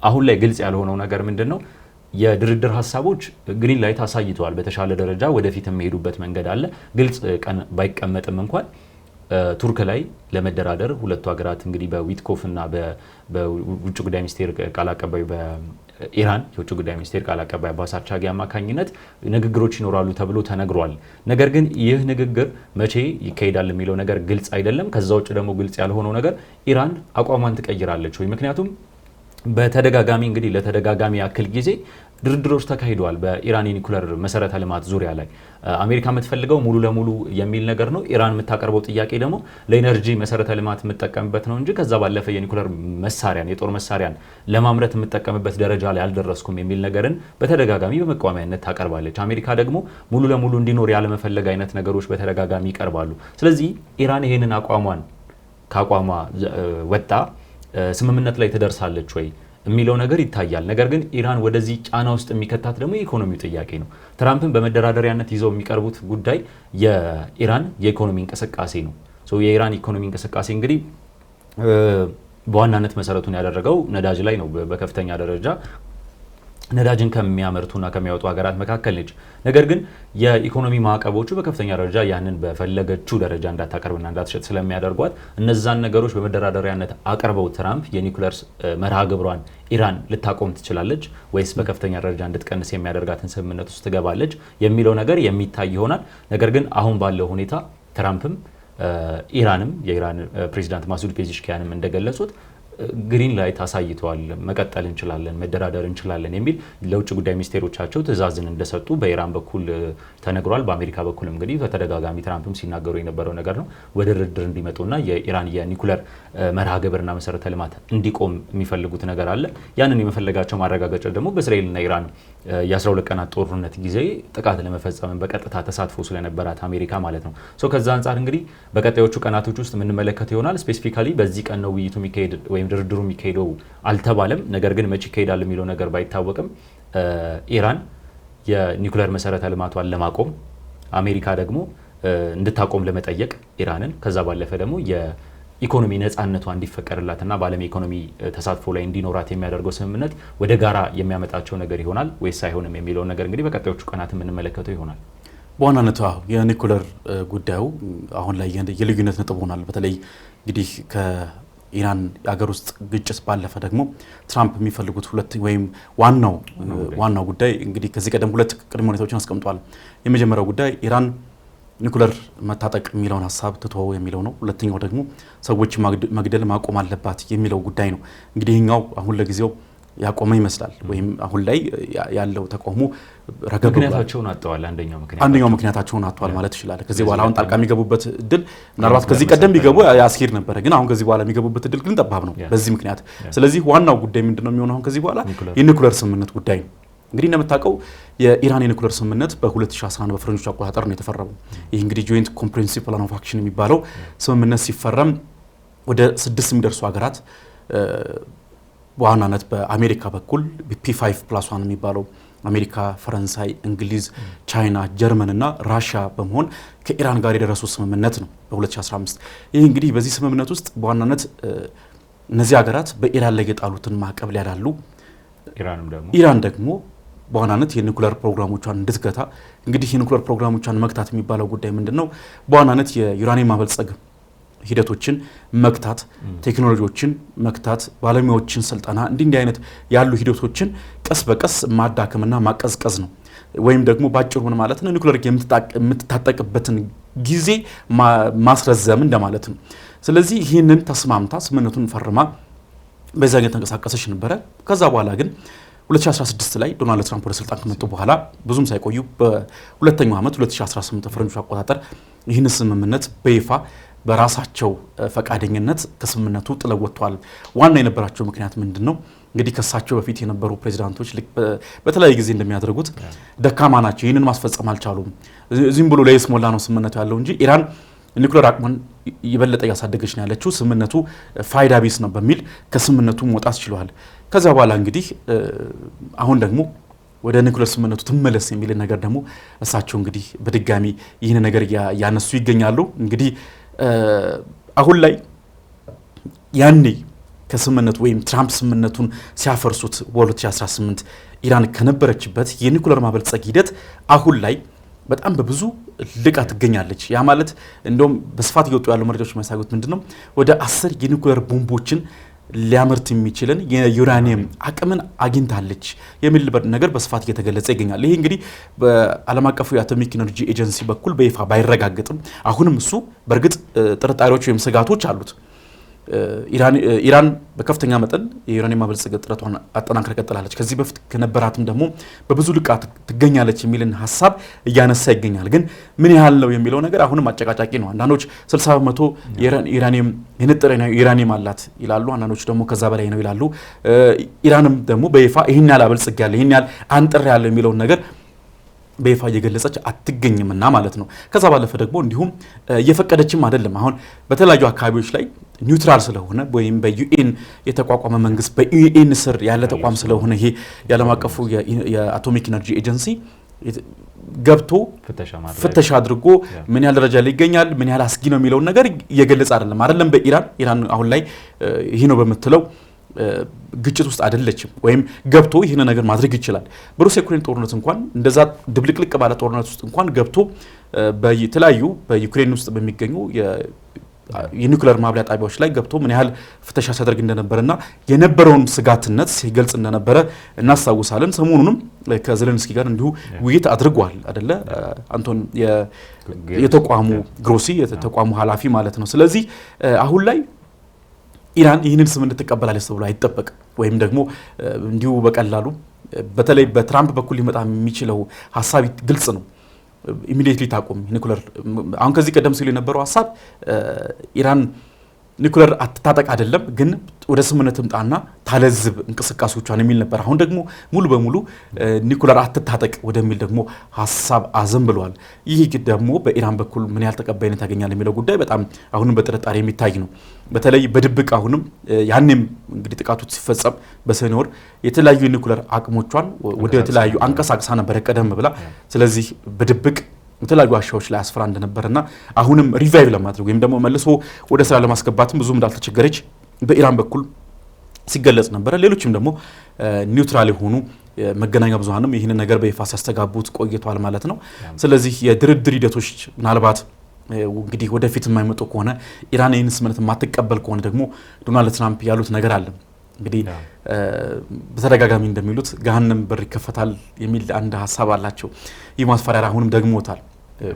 አሁን ላይ ግልጽ ያልሆነው ነገር ምንድን ነው? የድርድር ሀሳቦች ግሪን ላይት አሳይተዋል። በተሻለ ደረጃ ወደፊት የሚሄዱበት መንገድ አለ። ግልጽ ቀን ባይቀመጥም እንኳን ቱርክ ላይ ለመደራደር ሁለቱ ሀገራት እንግዲህ በዊትኮፍ እና በውጭ ጉዳይ ሚኒስቴር ቃል አቀባዩ በኢራን የውጭ ጉዳይ ሚኒስቴር ቃል አቀባይ አባስ አርቻጊ አማካኝነት ንግግሮች ይኖራሉ ተብሎ ተነግሯል። ነገር ግን ይህ ንግግር መቼ ይካሄዳል የሚለው ነገር ግልጽ አይደለም። ከዛ ውጭ ደግሞ ግልጽ ያልሆነው ነገር ኢራን አቋሟን ትቀይራለች ወይ? ምክንያቱም በተደጋጋሚ እንግዲህ ለተደጋጋሚ ያክል ጊዜ ድርድሮች ተካሂደዋል በኢራን የኒኩለር መሰረተ ልማት ዙሪያ ላይ። አሜሪካ የምትፈልገው ሙሉ ለሙሉ የሚል ነገር ነው። ኢራን የምታቀርበው ጥያቄ ደግሞ ለኢነርጂ መሰረተ ልማት የምጠቀምበት ነው እንጂ ከዛ ባለፈ የኒኩለር መሳሪያን የጦር መሳሪያን ለማምረት የምጠቀምበት ደረጃ ላይ አልደረስኩም የሚል ነገርን በተደጋጋሚ በመቃወሚያነት ታቀርባለች። አሜሪካ ደግሞ ሙሉ ለሙሉ እንዲኖር ያለመፈለግ አይነት ነገሮች በተደጋጋሚ ይቀርባሉ። ስለዚህ ኢራን ይሄንን አቋሟን ከአቋሟ ወጣ ስምምነት ላይ ትደርሳለች ወይ የሚለው ነገር ይታያል። ነገር ግን ኢራን ወደዚህ ጫና ውስጥ የሚከታት ደግሞ የኢኮኖሚው ጥያቄ ነው። ትራምፕን በመደራደሪያነት ይዘው የሚቀርቡት ጉዳይ የኢራን የኢኮኖሚ እንቅስቃሴ ነው። የኢራን ኢኮኖሚ እንቅስቃሴ እንግዲህ በዋናነት መሰረቱን ያደረገው ነዳጅ ላይ ነው። በከፍተኛ ደረጃ ነዳጅን ከሚያመርቱና ከሚያወጡ ሀገራት መካከል ነች። ነገር ግን የኢኮኖሚ ማዕቀቦቹ በከፍተኛ ደረጃ ያንን በፈለገችው ደረጃ እንዳታቀርብና እንዳትሸጥ ስለሚያደርጓት እነዛን ነገሮች በመደራደሪያነት አቅርበው ትራምፕ የኒኩለር መርሃ ግብሯን ኢራን ልታቆም ትችላለች ወይስ በከፍተኛ ደረጃ እንድትቀንስ የሚያደርጋትን ስምምነት ውስጥ ትገባለች የሚለው ነገር የሚታይ ይሆናል። ነገር ግን አሁን ባለው ሁኔታ ትራምፕም ኢራንም የኢራን ፕሬዚዳንት ማሱድ ፔዚሽኪያንም እንደገለጹት ግሪን ላይት አሳይተዋል። መቀጠል እንችላለን፣ መደራደር እንችላለን የሚል ለውጭ ጉዳይ ሚኒስቴሮቻቸው ትዕዛዝን እንደሰጡ በኢራን በኩል ተነግሯል። በአሜሪካ በኩል እንግዲህ በተደጋጋሚ ትራምፕም ሲናገሩ የነበረው ነገር ነው። ወደ ድርድር እንዲመጡና የኢራን የኒኩለር መርሃ ግብርና መሰረተ ልማት እንዲቆም የሚፈልጉት ነገር አለ። ያንን የመፈለጋቸው ማረጋገጫ ደግሞ በእስራኤልና ኢራን የ12 ቀናት ጦርነት ጊዜ ጥቃት ለመፈጸም በቀጥታ ተሳትፎ ስለነበራት አሜሪካ ማለት ነው። ከዛ አንጻር እንግዲህ በቀጣዮቹ ቀናቶች ውስጥ የምንመለከት ይሆናል። ስፔሲፊካሊ በዚህ ቀን ነው ውይይቱ የሚካሄድ ወይም ድርድሩ የሚካሄደው አልተባለም። ነገር ግን መቼ ይካሄዳል የሚለው ነገር ባይታወቅም ኢራን የኒኩለር መሰረተ ልማቷን ለማቆም አሜሪካ ደግሞ እንድታቆም ለመጠየቅ ኢራንን ከዛ ባለፈ ደግሞ የኢኮኖሚ ነፃነቷ እንዲፈቀድላትና በዓለም ኢኮኖሚ ተሳትፎ ላይ እንዲኖራት የሚያደርገው ስምምነት ወደ ጋራ የሚያመጣቸው ነገር ይሆናል ወይስ አይሆንም የሚለው ነገር እንግዲህ በቀጣዮቹ ቀናት የምንመለከተው ይሆናል። በዋናነት የኒኩለር ጉዳዩ አሁን ላይ የልዩነት ነጥብ ሆኗል። በተለይ እንግዲህ ኢራን የሀገር ውስጥ ግጭት ባለፈ ደግሞ ትራምፕ የሚፈልጉት ሁለት ወይም ዋናው ጉዳይ እንግዲህ ከዚህ ቀደም ሁለት ቅድመ ሁኔታዎችን አስቀምጧል። የመጀመሪያው ጉዳይ ኢራን ኒኩለር መታጠቅ የሚለውን ሀሳብ ትተው የሚለው ነው። ሁለተኛው ደግሞ ሰዎች መግደል ማቆም አለባት የሚለው ጉዳይ ነው። እንግዲህ ይህኛው አሁን ለጊዜው ያቆመ ይመስላል ወይም አሁን ላይ ያለው ተቃውሞ ረገብ ምክንያታቸውን አጥተዋል። አንደኛው ምክንያታቸውን አጥተዋል ማለት ይችላል። ከዚህ በኋላ አሁን ጣልቃ የሚገቡበት እድል ምናልባት ከዚህ ቀደም ቢገቡ ያስኬድ ነበር፣ ግን አሁን ከዚህ በኋላ የሚገቡበት እድል ግን ጠባብ ነው በዚህ ምክንያት። ስለዚህ ዋናው ጉዳይ ምንድነው የሚሆነው አሁን ከዚህ በኋላ የኒኩለር ስምምነት ጉዳይ ነው። እንግዲህ እንደምታውቀው የኢራን የኒኩለር ስምምነት በ2011 በፈረንጆች አቆጣጠር ነው የተፈረመው። ይህ እንግዲህ ጆይንት ኮምፕሬሄንሲቭ ፕላን ኦፍ አክሽን የሚባለው ስምምነት ሲፈረም ወደ 6 የሚደርሱ ሀገራት በዋናነት በአሜሪካ በኩል P5+1 የሚባለው አሜሪካ፣ ፈረንሳይ፣ እንግሊዝ፣ ቻይና፣ ጀርመን እና ራሽያ በመሆን ከኢራን ጋር የደረሱ ስምምነት ነው በ2015። ይህ እንግዲህ በዚህ ስምምነት ውስጥ በዋናነት እነዚህ ሀገራት በኢራን ላይ የጣሉትን ማዕቀብ ሊያላሉ፣ ኢራን ደግሞ በዋናነት የኒኩለር ፕሮግራሞቿን እንድትገታ። እንግዲህ የኒኩለር ፕሮግራሞቿን መግታት የሚባለው ጉዳይ ምንድነው? በዋናነት የዩራኒየም ማበልጸግ ሂደቶችን መግታት፣ ቴክኖሎጂዎችን መግታት፣ ባለሙያዎችን ስልጠና እንዲህ አይነት ያሉ ሂደቶችን ቀስ በቀስ ማዳከምና ማቀዝቀዝ ነው። ወይም ደግሞ ባጭሩ ምን ማለት ነው? ኒኩለር የምትታጠቅበትን ጊዜ ማስረዘም እንደማለት ነው። ስለዚህ ይህንን ተስማምታ ስምምነቱን ፈርማ በዛ ግን ተንቀሳቀሰች ነበረ። ከዛ በኋላ ግን 2016 ላይ ዶናልድ ትራምፕ ወደ ስልጣን ከመጡ በኋላ ብዙም ሳይቆዩ በሁለተኛው ዓመት 2018 ፈረንጆች አቆጣጠር ይህን ስምምነት በይፋ በራሳቸው ፈቃደኝነት ከስምምነቱ ጥለው ወጥተዋል። ዋና የነበራቸው ምክንያት ምንድነው? እንግዲህ ከሳቸው በፊት የነበሩ ፕሬዚዳንቶች በተለያየ ጊዜ እንደሚያደርጉት ደካማ ናቸው፣ ይህንን ማስፈጸም አልቻሉም፣ ዝም ብሎ ለይስሙላ ነው ስምምነቱ ያለው እንጂ ኢራን ኒኩለር አቅሟን የበለጠ ያሳደገች ነው ያለችው፣ ስምምነቱ ፋይዳ ቢስ ነው በሚል ከስምምነቱ መውጣት ችለዋል። ከዛ በኋላ እንግዲህ አሁን ደግሞ ወደ ኒኩለር ስምምነቱ ትመለስ የሚል ነገር ደግሞ እሳቸው እንግዲህ በድጋሚ ይህን ነገር ያነሱ ይገኛሉ። እንግዲህ አሁን ላይ ያኔ ከስምምነቱ ወይም ትራምፕ ስምምነቱን ሲያፈርሱት በ2018 ኢራን ከነበረችበት የኒኩለር ማበልጸግ ሂደት አሁን ላይ በጣም በብዙ ልቃ ትገኛለች። ያ ማለት እንደውም በስፋት እየወጡ ያሉ መረጃዎች የሚያሳዩት ምንድነው ወደ 10 የኒኩለር ቦምቦችን ሊያመርት የሚችልን የዩራኒየም አቅምን አግኝታለች የሚል ነገር በስፋት እየተገለጸ ይገኛል። ይሄ እንግዲህ በዓለም አቀፉ የአቶሚክ ኤነርጂ ኤጀንሲ በኩል በይፋ ባይረጋገጥም አሁንም እሱ በእርግጥ ጥርጣሬዎች ወይም ስጋቶች አሉት። ኢራን በከፍተኛ መጠን የዩራኒየም ማበልጸግ ጥረቷን አጠናክራ ቀጥላለች። ከዚህ በፊት ከነበራትም ደግሞ በብዙ ልቃት ትገኛለች የሚልን ሀሳብ እያነሳ ይገኛል። ግን ምን ያህል ነው የሚለው ነገር አሁንም አጨቃጫቂ ነው። አንዳንዶች 60% ኢራኒየም የነጠረ ኢራኒየም አላት ይላሉ፣ አንዳንዶች ደግሞ ከዛ በላይ ነው ይላሉ። ኢራንም ደግሞ በይፋ ይህን ያህል አበልጽጋለሁ ይህን ያህል አንጥሬ ያለው የሚለውን ነገር በይፋ እየገለጸች አትገኝምና ማለት ነው። ከዛ ባለፈ ደግሞ እንዲሁም እየፈቀደችም አይደለም። አሁን በተለያዩ አካባቢዎች ላይ ኒውትራል ስለሆነ ወይም በዩኤን የተቋቋመ መንግስት በዩኤን ስር ያለ ተቋም ስለሆነ ይሄ የዓለም አቀፉ የአቶሚክ ኤነርጂ ኤጀንሲ ገብቶ ፍተሻ አድርጎ ምን ያህል ደረጃ ላይ ይገኛል፣ ምን ያህል አስጊ ነው የሚለውን ነገር እየገለጸ አይደለም። በኢራን አሁን ላይ ይሄ ነው በምትለው ግጭት ውስጥ አይደለችም፣ ወይም ገብቶ ይህን ነገር ማድረግ ይችላል። በሩሲያ ዩክሬን ጦርነት እንኳን እንደዛ ድብልቅልቅ ባለ ጦርነት ውስጥ እንኳን ገብቶ በተለያዩ በዩክሬን ውስጥ በሚገኙ የኒውክሌር ማብላያ ጣቢያዎች ላይ ገብቶ ምን ያህል ፍተሻ ሲያደርግ እንደነበረና የነበረውን ስጋትነት ሲገልጽ እንደነበረ እናስታውሳለን። ሰሞኑንም ከዘለንስኪ ጋር እንዲሁ ውይይት አድርጓል አይደለ አንቶን የተቋሙ ግሮሲ የተቋሙ ኃላፊ ማለት ነው። ስለዚህ አሁን ላይ ኢራን ይህንን ስምምነት ትቀበላለች ተብሎ አይጠበቅም። ወይም ደግሞ እንዲሁ በቀላሉ በተለይ በትራምፕ በኩል ሊመጣ የሚችለው ሀሳብ ግልጽ ነው። ኢሚዲየትሊ ታቆም ኒኩለር አሁን ከዚህ ቀደም ሲሉ የነበረው ሀሳብ ኢራን ኒኩለር አትታጠቅ አይደለም ግን ወደ ስምምነት ምጣና ታለዝብ እንቅስቃሴዎቿን የሚል ነበር። አሁን ደግሞ ሙሉ በሙሉ ኒኩለር አትታጠቅ ወደሚል ደግሞ ሀሳብ አዘንብሏል። ይህ ደግሞ በኢራን በኩል ምን ያህል ተቀባይነት ያገኛል የሚለው ጉዳይ በጣም አሁንም በጥርጣሬ የሚታይ ነው። በተለይ በድብቅ አሁንም ያኔም እንግዲህ ጥቃቱ ሲፈጸም በሰኔ ወር የተለያዩ ኒኩለር አቅሞቿን ወደ ተለያዩ አንቀሳቅሳ ነበር ቀደም ብላ። ስለዚህ በድብቅ የተለያዩ ዋሻዎች ላይ አስፈራ እንደነበርና አሁንም ሪቫይቭ ለማድረግ ወይም ደግሞ መልሶ ወደ ስራ ለማስገባትም ብዙም እንዳልተቸገረች በኢራን በኩል ሲገለጽ ነበር። ሌሎችም ደግሞ ኒውትራል የሆኑ መገናኛ ብዙሃንም ይህንን ነገር በይፋ ሲያስተጋቡት ቆይቷል ማለት ነው። ስለዚህ የድርድር ሂደቶች ምናልባት እንግዲህ ወደፊት የማይመጡ ከሆነ ኢራን ይህን ስምምነት የማትቀበል ከሆነ ደግሞ ዶናልድ ትራምፕ ያሉት ነገር አለ። እንግዲህ በተደጋጋሚ እንደሚሉት ገሃነም በር ይከፈታል የሚል አንድ ሀሳብ አላቸው። ይህ ማስፈራሪያ አሁንም ደግሞታል።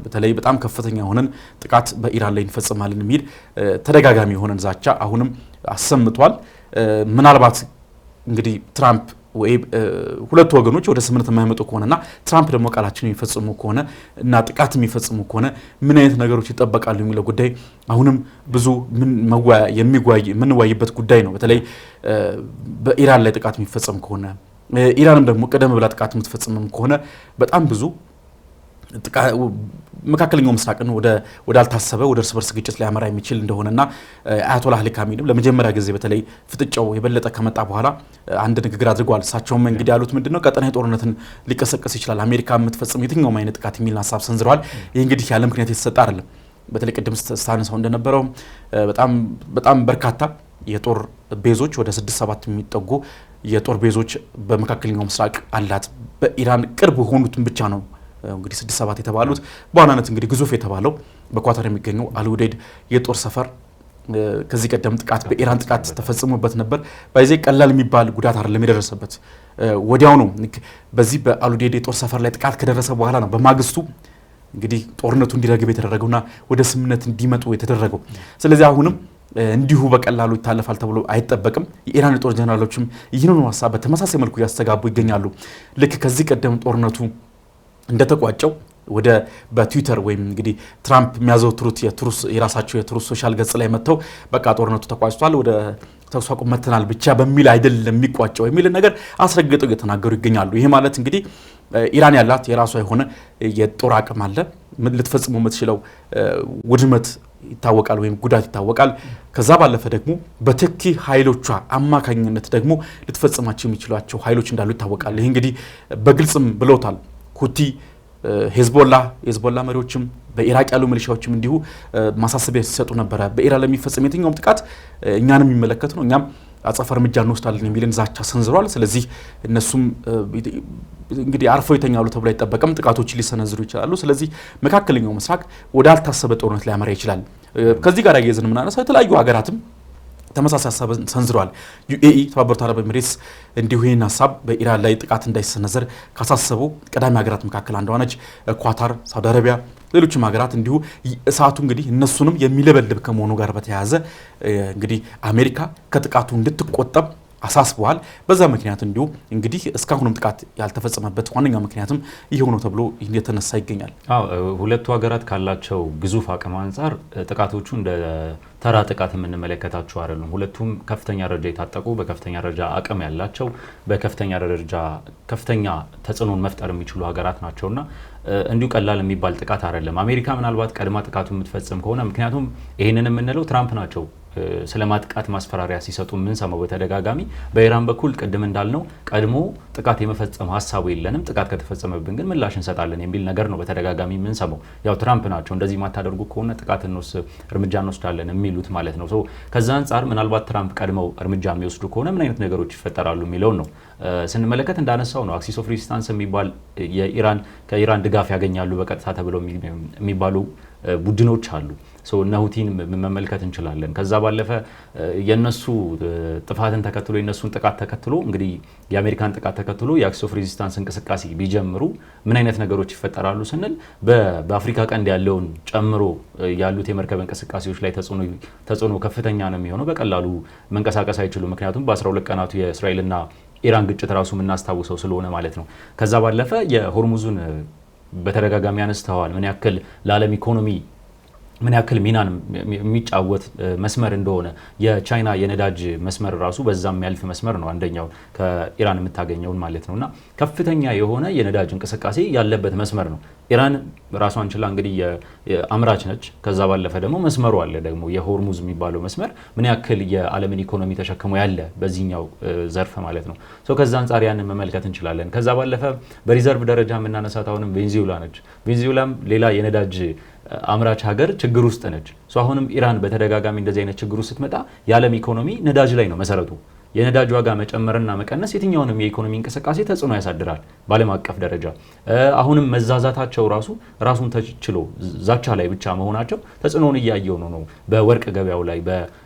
በተለይ በጣም ከፍተኛ ሆነን ጥቃት በኢራን ላይ እንፈጽማለን የሚል ተደጋጋሚ የሆነን ዛቻ አሁንም አሰምቷል። ምናልባት እንግዲህ ትራምፕ ወይ ሁለቱ ወገኖች ወደ ስምምነት የማይመጡ ከሆነና ትራምፕ ደግሞ ቃላቸውን የሚፈጽሙ ከሆነ እና ጥቃት የሚፈጽሙ ከሆነ ምን አይነት ነገሮች ይጠበቃሉ የሚለው ጉዳይ አሁንም ብዙ የምንወያይበት ጉዳይ ነው። በተለይ በኢራን ላይ ጥቃት የሚፈጽም ከሆነ ኢራንም ደግሞ ቀደም ብላ ጥቃት የምትፈጽምም ከሆነ በጣም ብዙ መካከለኛው ምስራቅን ወደ አልታሰበ ወደ እርስ በርስ ግጭት ሊያመራ የሚችል እንደሆነና አያቶላህ አሊ ካሚኒም ለመጀመሪያ ጊዜ በተለይ ፍጥጫው የበለጠ ከመጣ በኋላ አንድ ንግግር አድርገዋል። እሳቸውም እንግዲህ ያሉት ምንድነው ቀጠናዊ ጦርነትን ሊቀሰቀስ ይችላል አሜሪካ የምትፈጽም የትኛውም አይነት ጥቃት የሚል ሀሳብ ሰንዝረዋል። ይህ እንግዲህ ያለ ምክንያት የተሰጠ አይደለም። በተለይ ቅድም ስታነሳው እንደነበረው በጣም በርካታ የጦር ቤዞች ወደ 6-7 የሚጠጉ የጦር ቤዞች በመካከለኛው ምስራቅ አላት። በኢራን ቅርብ የሆኑትን ብቻ ነው እንግዲህ 6-7 የተባሉት። በዋናነት እንግዲህ ግዙፍ የተባለው በኳታር የሚገኘው አልኡዴድ የጦር ሰፈር ከዚህ ቀደም ጥቃት በኢራን ጥቃት ተፈጽሞበት ነበር። በዚህ ቀላል የሚባል ጉዳት አይደለም የደረሰበት። ወዲያው ነው በዚህ በአልኡዴድ የጦር ሰፈር ላይ ጥቃት ከደረሰ በኋላ ነው በማግስቱ እንግዲህ ጦርነቱ እንዲረግብ የተደረገውና ወደ ስምምነት እንዲመጡ የተደረገው። ስለዚህ አሁንም እንዲሁ በቀላሉ ይታለፋል ተብሎ አይጠበቅም። የኢራን የጦር ጀነራሎችም ይህንን ሀሳብ በተመሳሳይ መልኩ ያስተጋቡ ይገኛሉ። ልክ ከዚህ ቀደም ጦርነቱ እንደተቋጨው ወደ በትዊተር ወይም እንግዲህ ትራምፕ የሚያዘወትሩት የራሳቸው የትሩስ ሶሻል ገጽ ላይ መጥተው በቃ ጦርነቱ ተቋጭቷል ወደ ተኩስ አቁም መተናል ብቻ በሚል አይደለም የሚቋጨው የሚል ነገር አስረግጠው እየተናገሩ ይገኛሉ። ይሄ ማለት እንግዲህ ኢራን ያላት የራሷ የሆነ የጦር አቅም አለ። ልትፈጽሙ የምትችለው ውድመት ይታወቃል ወይም ጉዳት ይታወቃል። ከዛ ባለፈ ደግሞ በተኪ ኃይሎቿ አማካኝነት ደግሞ ልትፈጽማቸው የሚችሏቸው ኃይሎች እንዳሉ ይታወቃል። ይሄ እንግዲህ በግልጽም ብለውታል። ሁቲ ሄዝቦላ መሪዎችም በኢራቅ ያሉ ሚሊሻዎችም እንዲሁ ማሳሰቢያ ሲሰጡ ነበረ። በኢራን ለሚፈጽም የትኛውም ጥቃት እኛንም የሚመለከት ነው፣ እኛም አጸፋ እርምጃ እንወስዳለን የሚልን ዛቻ ሰንዝሯል። ስለዚህ እነሱም እንግዲህ አርፈው ይተኛሉ ተብሎ አይጠበቅም፣ ጥቃቶች ሊሰነዝሩ ይችላሉ። ስለዚህ መካከለኛው ምስራቅ ወደ አልታሰበ ጦርነት ሊያመራ ይችላል። ከዚህ ጋር ያይዘን የምናነሳው የተለያዩ ሀገራትም ተመሳሳይ ሀሳብ ሰንዝረዋል። ዩኤኢ የተባበሩት አረብ ኤሚሬትስ እንዲሁ ይህን ሀሳብ በኢራን ላይ ጥቃት እንዳይሰነዘር ካሳሰቡ ቀዳሚ ሀገራት መካከል አንዷ ነች። ኳታር፣ ሳውዲ አረቢያ፣ ሌሎችም ሀገራት እንዲሁ እሳቱ እንግዲህ እነሱንም የሚለበልብ ከመሆኑ ጋር በተያያዘ እንግዲህ አሜሪካ ከጥቃቱ እንድትቆጠብ አሳስበዋል። በዛ ምክንያት እንዲሁ እንግዲህ እስካሁንም ጥቃት ያልተፈጸመበት ዋነኛው ምክንያትም ይሄው ነው ተብሎ እየተነሳ ይገኛል። ሁለቱ ሀገራት ካላቸው ግዙፍ አቅም አንጻር ጥቃቶቹ እንደ ተራ ጥቃት የምንመለከታቸው አይደሉም። ሁለቱም ከፍተኛ ደረጃ የታጠቁ በከፍተኛ ደረጃ አቅም ያላቸው በከፍተኛ ደረጃ ከፍተኛ ተጽዕኖን መፍጠር የሚችሉ ሀገራት ናቸውና እንዲሁ ቀላል የሚባል ጥቃት አይደለም። አሜሪካ ምናልባት ቀድማ ጥቃቱ የምትፈጽም ከሆነ ምክንያቱም ይሄንን የምንለው ትራምፕ ናቸው ስለማጥቃት ማስፈራሪያ ሲሰጡ ምን ሰማው በተደጋጋሚ በኢራን በኩል ቅድም እንዳልነው ቀድሞ ጥቃት የመፈጸም ሀሳቡ የለንም፣ ጥቃት ከተፈጸመብን ግን ምላሽ እንሰጣለን የሚል ነገር ነው በተደጋጋሚ ምን ሰማው። ያው ትራምፕ ናቸው እንደዚህ ማታደርጉ ከሆነ ጥቃት እርምጃ እንወስዳለን የሚሉት ማለት ነው። ከዛ አንጻር ምናልባት ትራምፕ ቀድመው እርምጃ የሚወስዱ ከሆነ ምን አይነት ነገሮች ይፈጠራሉ የሚለው ነው ስንመለከት እንዳነሳው ነው። አክሲስ ኦፍ ሬዚስታንስ የሚባል ከኢራን ድጋፍ ያገኛሉ በቀጥታ ተብለው የሚባሉ ቡድኖች አሉ። እነ ሁቲን መመልከት እንችላለን። ከዛ ባለፈ የነሱ ጥፋትን ተከትሎ የነሱን ጥቃት ተከትሎ እንግዲህ የአሜሪካን ጥቃት ተከትሎ የአክስ ኦፍ ሬዚስታንስ እንቅስቃሴ ቢጀምሩ ምን አይነት ነገሮች ይፈጠራሉ ስንል በአፍሪካ ቀንድ ያለውን ጨምሮ ያሉት የመርከብ እንቅስቃሴዎች ላይ ተጽዕኖ ከፍተኛ ነው የሚሆነው። በቀላሉ መንቀሳቀስ አይችሉ፣ ምክንያቱም በ12 ቀናቱ የእስራኤልና ኢራን ግጭት ራሱ የምናስታውሰው ስለሆነ ማለት ነው። ከዛ ባለፈ የሆርሙዙን በተደጋጋሚ ያነስተዋል ምን ያክል ለዓለም ኢኮኖሚ ምን ያክል ሚናን የሚጫወት መስመር እንደሆነ የቻይና የነዳጅ መስመር ራሱ በዛም የሚያልፍ መስመር ነው፣ አንደኛው ከኢራን የምታገኘውን ማለት ነውና ከፍተኛ የሆነ የነዳጅ እንቅስቃሴ ያለበት መስመር ነው። ኢራን ራሷን ችላ እንግዲህ አምራች ነች። ከዛ ባለፈ ደግሞ መስመሩ አለ ደግሞ የሆርሙዝ የሚባለው መስመር ምን ያክል የዓለምን ኢኮኖሚ ተሸክሞ ያለ በዚህኛው ዘርፍ ማለት ነው። ከዛ አንጻር ያንን መመልከት እንችላለን። ከዛ ባለፈ በሪዘርቭ ደረጃ የምናነሳት አሁንም ቬንዙዌላ ነች። ቬንዙዌላም ሌላ የነዳጅ አምራች ሀገር ችግር ውስጥ ነች። አሁንም ኢራን በተደጋጋሚ እንደዚህ አይነት ችግር ውስጥ ስትመጣ የዓለም ኢኮኖሚ ነዳጅ ላይ ነው መሰረቱ። የነዳጅ ዋጋ መጨመርና መቀነስ የትኛውንም የኢኮኖሚ እንቅስቃሴ ተጽዕኖ ያሳድራል በዓለም አቀፍ ደረጃ። አሁንም መዛዛታቸው ራሱን ተችሎ ዛቻ ላይ ብቻ መሆናቸው ተጽዕኖን እያየው ነው። በወርቅ ገበያው ላይ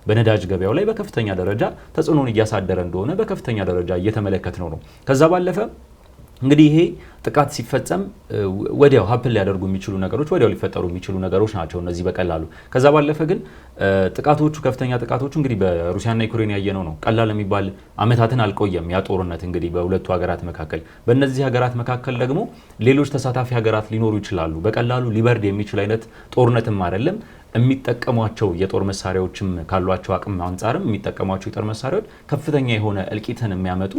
በነዳጅ ገበያው ላይ በከፍተኛ ደረጃ ተጽዕኖን እያሳደረ እንደሆነ በከፍተኛ ደረጃ እየተመለከት ነው። ከዛ ባለፈ እንግዲህ ይሄ ጥቃት ሲፈጸም ወዲያው ሀፕን ሊያደርጉ የሚችሉ ነገሮች ወዲያው ሊፈጠሩ የሚችሉ ነገሮች ናቸው እነዚህ በቀላሉ። ከዛ ባለፈ ግን ጥቃቶቹ ከፍተኛ ጥቃቶቹ እንግዲህ በሩሲያና ዩክሬን ያየነው ነው። ቀላል የሚባል ዓመታትን አልቆየም ያ ጦርነት እንግዲህ በሁለቱ ሀገራት መካከል። በእነዚህ ሀገራት መካከል ደግሞ ሌሎች ተሳታፊ ሀገራት ሊኖሩ ይችላሉ። በቀላሉ ሊበርድ የሚችል አይነት ጦርነትም አይደለም። የሚጠቀሟቸው የጦር መሳሪያዎችም ካሏቸው አቅም አንጻርም የሚጠቀሟቸው የጦር መሳሪያዎች ከፍተኛ የሆነ እልቂትን የሚያመጡ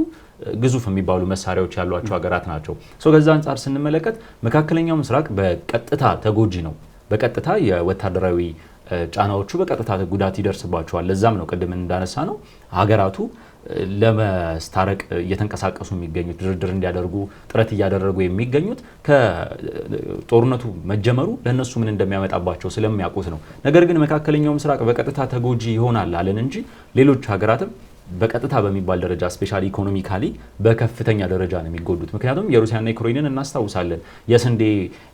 ግዙፍ የሚባሉ መሳሪያዎች ያሏቸው ሀገራት ናቸው። ከዛ አንጻር ስንመለከት መካከለኛው ምስራቅ በቀጥታ ተጎጂ ነው። በቀጥታ የወታደራዊ ጫናዎቹ በቀጥታ ጉዳት ይደርስባቸዋል። ለዛም ነው ቅድም እንዳነሳ ነው ሀገራቱ ለመስታረቅ እየተንቀሳቀሱ የሚገኙት ድርድር እንዲያደርጉ ጥረት እያደረጉ የሚገኙት ከጦርነቱ መጀመሩ ለነሱ ምን እንደሚያመጣባቸው ስለሚያውቁት ነው። ነገር ግን መካከለኛው ምስራቅ በቀጥታ ተጎጂ ይሆናል አለን እንጂ ሌሎች ሀገራትም በቀጥታ በሚባል ደረጃ ስፔሻሊ ኢኮኖሚካሊ በከፍተኛ ደረጃ ነው የሚጎዱት። ምክንያቱም የሩሲያና ዩክሬንን እናስታውሳለን። የስንዴ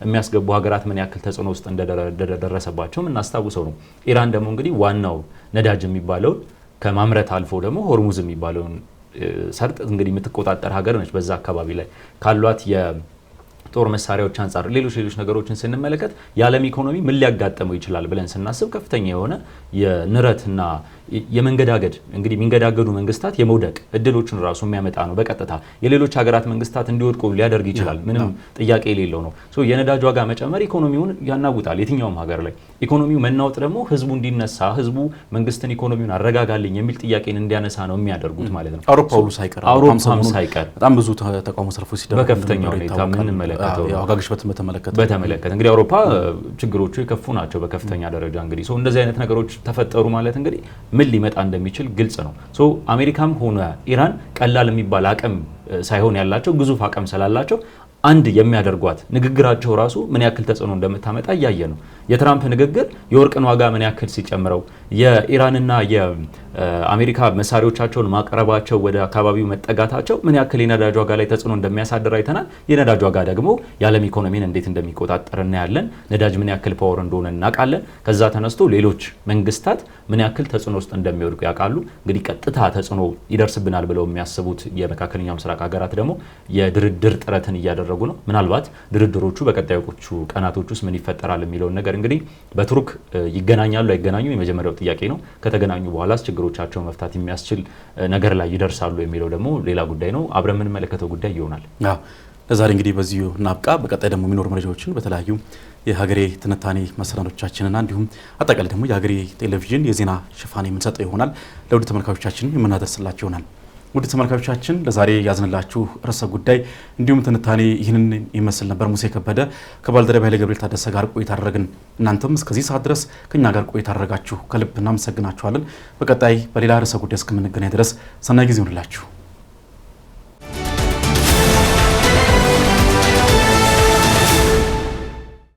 የሚያስገቡ ሀገራት ምን ያክል ተጽዕኖ ውስጥ እንደደረሰባቸው እናስታውሰው ነው። ኢራን ደግሞ እንግዲህ ዋናው ነዳጅ የሚባለውን ከማምረት አልፎ ደግሞ ሆርሙዝ የሚባለውን ሰርጥ እንግዲህ የምትቆጣጠር ሀገር ነች። በዛ አካባቢ ላይ ካሏት ጦር መሳሪያዎች አንጻር ሌሎች ነገሮችን ስንመለከት የዓለም ኢኮኖሚ ምን ሊያጋጥመው ይችላል ብለን ስናስብ ከፍተኛ የሆነ የንረትና የመንገዳገድ እንግዲህ የሚንገዳገዱ መንግስታት የመውደቅ እድሎችን ራሱ የሚያመጣ ነው። በቀጥታ የሌሎች ሀገራት መንግስታት እንዲወድቁ ሊያደርግ ይችላል። ምንም ጥያቄ የሌለው ነው። የነዳጅ ዋጋ መጨመር ኢኮኖሚውን ያናውጣል። የትኛውም ሀገር ላይ ኢኮኖሚው መናወጥ ደግሞ ህዝቡ እንዲነሳ ህዝቡ መንግስትን ኢኮኖሚውን አረጋጋልኝ የሚል ጥያቄን እንዲያነሳ ነው የሚያደርጉት ማለት ነው። አውሮፓው ሳይቀር በጣም ብዙ ተቃውሞ ሰልፎች ሲደረጉ በከፍተኛ ሁኔታ የምንመለከተው ዋጋ ግሽበትን በተመለከተ እንግዲህ አውሮፓ ችግሮቹ የከፉ ናቸው በከፍተኛ ደረጃ። እንግዲህ እንደዚህ አይነት ነገሮች ተፈጠሩ ማለት እንግዲህ ምን ሊመጣ እንደሚችል ግልጽ ነው። አሜሪካም ሆነ ኢራን ቀላል የሚባል አቅም ሳይሆን ያላቸው ግዙፍ አቅም ስላላቸው አንድ የሚያደርጓት ንግግራቸው ራሱ ምን ያክል ተጽዕኖ እንደምታመጣ እያየ ነው። የትራምፕ ንግግር የወርቅን ዋጋ ምን ያክል ሲጨምረው፣ የኢራንና የአሜሪካ መሳሪያዎቻቸውን ማቅረባቸው ወደ አካባቢው መጠጋታቸው ምን ያክል የነዳጅ ዋጋ ላይ ተጽዕኖ እንደሚያሳድር አይተናል። የነዳጅ ዋጋ ደግሞ የዓለም ኢኮኖሚን እንዴት እንደሚቆጣጠር እናያለን። ነዳጅ ምን ያክል ፓወር እንደሆነ እናውቃለን። ከዛ ተነስቶ ሌሎች መንግስታት ምን ያክል ተጽዕኖ ውስጥ እንደሚወድቁ ያውቃሉ። እንግዲህ ቀጥታ ተጽዕኖ ይደርስብናል ብለው የሚያስቡት የመካከለኛው ምስራቅ ሀገራት ደግሞ የድርድር ጥረትን እያደረጉ ነው። ምናልባት ድርድሮቹ በቀጣዮቹ ቀናቶች ውስጥ ምን ይፈጠራል የሚለውን ነገር እንግዲህ በቱርክ ይገናኛሉ አይገናኙ የመጀመሪያው ጥያቄ ነው። ከተገናኙ በኋላ ችግሮቻቸው መፍታት የሚያስችል ነገር ላይ ይደርሳሉ የሚለው ደግሞ ሌላ ጉዳይ ነው። አብረን የምንመለከተው ጉዳይ ይሆናል። ለዛሬ እንግዲህ በዚሁ እናብቃ። በቀጣይ ደግሞ የሚኖሩ መረጃዎችን በተለያዩ የሀገሬ ትንታኔ መሰናዶቻችንና እንዲሁም አጠቃላይ ደግሞ የሀገሬ ቴሌቪዥን የዜና ሽፋን የምንሰጠው ይሆናል። ለውድ ተመልካቾቻችን የምናደርስላቸው ይሆናል። ውድ ተመልካቾቻችን ለዛሬ ያዝንላችሁ ርዕሰ ጉዳይ እንዲሁም ትንታኔ ይህንን ይመስል ነበር። ሙሴ ከበደ ከባልደረባ ኃይለ ገብርኤል ታደሰ ጋር ቆይታ አደረግን። እናንተም እስከዚህ ሰዓት ድረስ ከኛ ጋር ቆይታ አደረጋችሁ ከልብ እናመሰግናችኋለን። በቀጣይ በሌላ ርዕሰ ጉዳይ እስከምንገናኝ ድረስ ሰናይ ጊዜ ይሁንላችሁ።